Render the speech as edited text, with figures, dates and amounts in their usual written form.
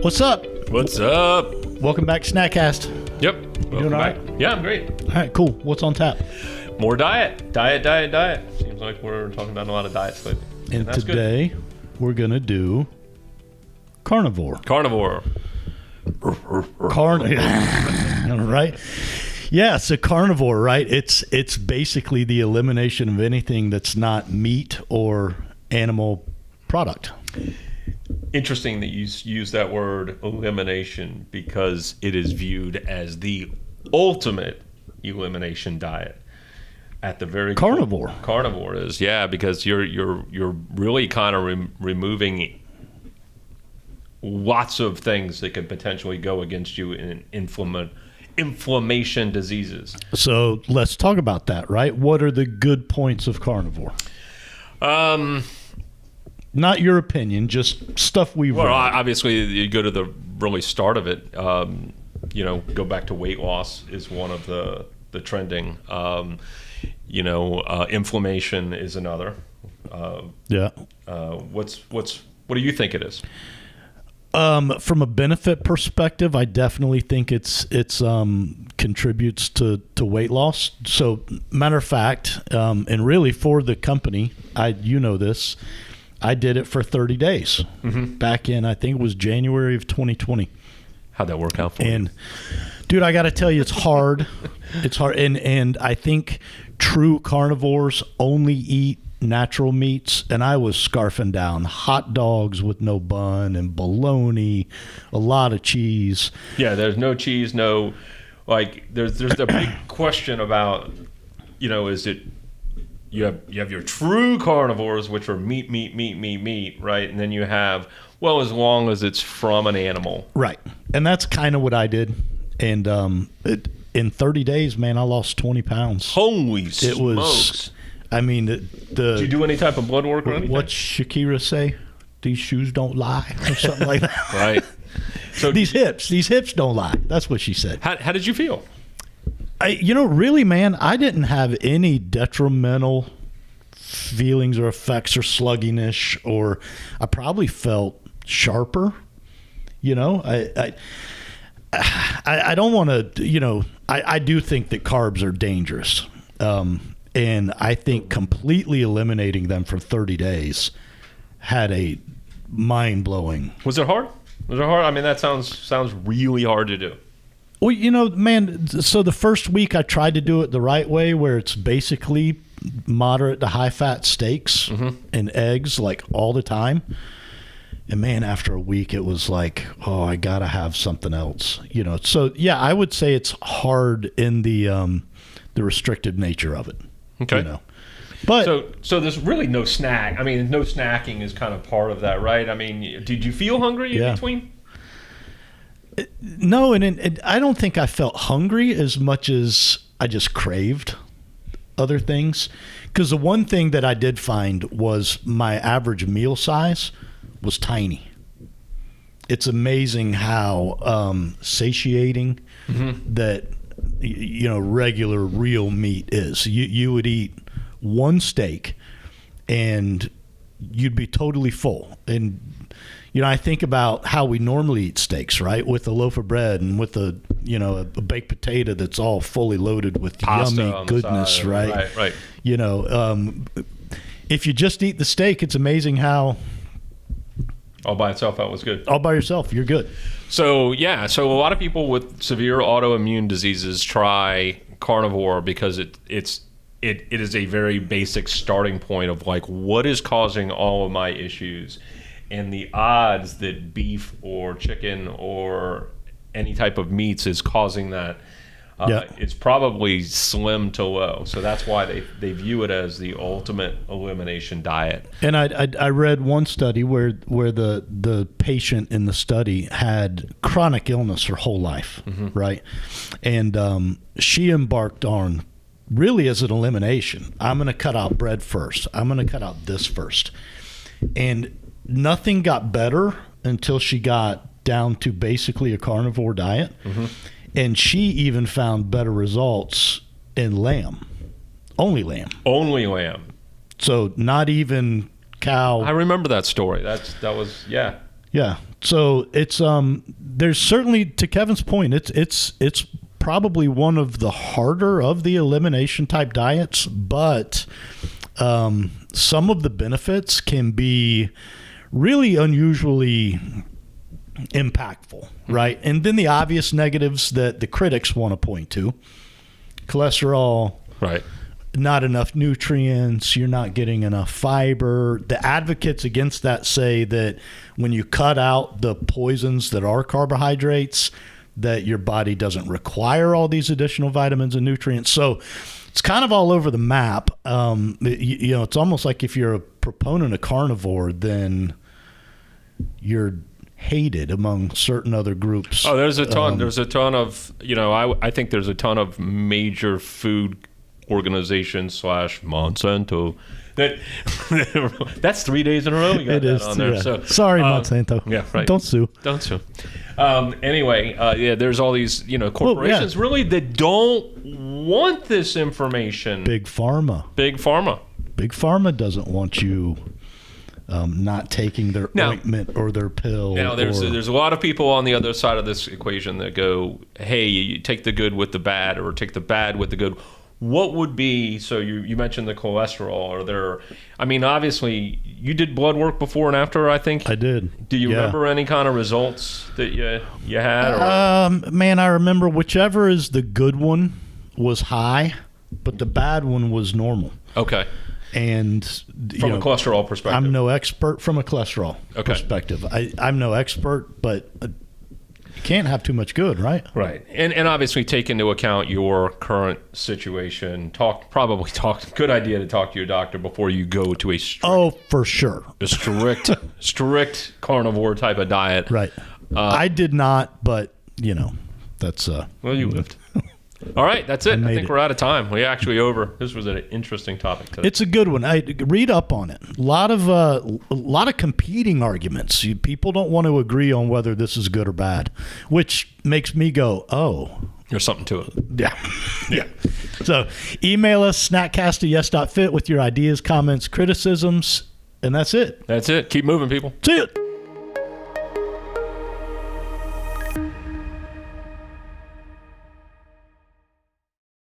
What's up? What's up? Welcome back to Snackcast. Yep. You doing all right? Yeah, I'm great. All right, cool. What's on tap? More diet. Diet. Seems like we're talking about a lot of diets lately. And that's today we're going to do Carnivore. Carnivore. Right? Yeah, so Carnivore, right? It's basically the elimination of anything that's not meat or animal product. Interesting that you use that word elimination because it is viewed as the ultimate elimination diet. At the very Carnivore. Carnivore is, yeah, because you're really kind of removing lots of things that could potentially go against you in inflammation diseases. So let's talk about that, right? What are the good points of Carnivore? Not your opinion, just stuff we've read. Obviously, you go to the really start of it. Go back to weight loss is one of the trending. Inflammation is another. Yeah. What do you think it is? From a benefit perspective, I definitely think it's contributes to weight loss. So, matter of fact, and really for the company, this, I did it for 30 days back in, I think it was January of 2020. How'd that work out for you? And dude, I got to tell you, it's hard. It's hard. And I think true carnivores only eat natural meats, and I was scarfing down hot dogs with no bun and bologna, a lot of cheese. Yeah, there's no cheese, no, there's a big question about, is it, you have your true carnivores, which are meat, right? And then you have, as long as it's from an animal. Right. And that's kind of what I did. And in 30 days, man, I lost 20 pounds. Holy smokes. I mean, Did you do any type of blood work or anything? What's Shakira say? These shoes don't lie, or something like that. Right. So these hips don't lie. That's what she said. How did you feel? Really, man, I didn't have any detrimental feelings or effects or sluggishness, or I probably felt sharper. I don't want to, I do think that carbs are dangerous. And I think completely eliminating them for 30 days had a mind-blowing. Was it hard? I mean, that sounds really hard to do. Well, man, so the first week I tried to do it the right way, where it's basically moderate to high-fat steaks and eggs, like all the time. And, man, after a week, it was like, I got to have something else. So, yeah, I would say it's hard in the restricted nature of it. Okay. But so there's really no snack. I mean, no snacking is kind of part of that, right? I mean, did you feel hungry in between? No, and I don't think I felt hungry as much as I just craved other things. Because the one thing that I did find was my average meal size was tiny. It's amazing how satiating that regular real meat is. You would eat one steak and you'd be totally full. And I think about how we normally eat steaks, right? With a loaf of bread and with a baked potato that's all fully loaded with pasta yummy goodness, right? Right. If you just eat the steak, it's amazing how all by itself that was good. All by yourself, you're good. So a lot of people with severe autoimmune diseases try carnivore because it is a very basic starting point of what is causing all of my issues, and the odds that beef or chicken or any type of meats is causing that. It's probably slim to low. So that's why they view it as the ultimate elimination diet. And I read one study where the patient in the study had chronic illness her whole life, right? And she embarked on really as an elimination. I'm going to cut out bread first. I'm going to cut out this first. And nothing got better until she got down to basically a carnivore diet. And she even found better results in lamb. Only lamb. Only lamb. So not even cow. I remember that story. That was. Yeah. So it's there's certainly, to Kevin's point, it's probably one of the harder of the elimination type diets, but some of the benefits can be really unusually impactful, right? And then the obvious negatives that the critics want to point to: cholesterol, Right. not enough nutrients, you're not getting enough fiber. The advocates against that say that when you cut out the poisons that are carbohydrates, that your body doesn't require all these additional vitamins and nutrients. So it's kind of all over the map. It's almost like if you're a proponent of carnivore, then you're hated among certain other groups. Oh, there's a ton. There's a ton of, I think there's a ton of major food organizations / Monsanto that's 3 days in a row we got it that is, on there. yeah. So sorry, Monsanto. Yeah, right. Don't sue. Don't sue. Anyway, there's all these corporations really that don't want this information. Big Pharma. Big Pharma Doesn't want you not taking their ointment or their pill. Now, there's a lot of people on the other side of this equation that go, hey, you take the good with the bad, or take the bad with the good. What would be, so you mentioned the cholesterol, obviously you did blood work before and after, I think. I did. Do you remember any kind of results that you had? Man, I remember whichever is the good one was high, but the bad one was normal. Okay. And from a cholesterol perspective, I'm no expert from a cholesterol perspective. I'm no expert, but you can't have too much good, right? Right. And obviously take into account your current situation. Good idea to talk to your doctor before you go to a for sure. A strict carnivore type of diet. Right. I did not, but that's well, you lived. All right, that's it. I think we're out of time. We're actually over. This was an interesting topic today. It's a good one. I read up on it. A lot of competing arguments. People don't want to agree on whether this is good or bad, which makes me go, oh. There's something to it. Yeah. Yeah. So email us, snackcast@yes.fit, with your ideas, comments, criticisms, and that's it. That's it. Keep moving, people. See you.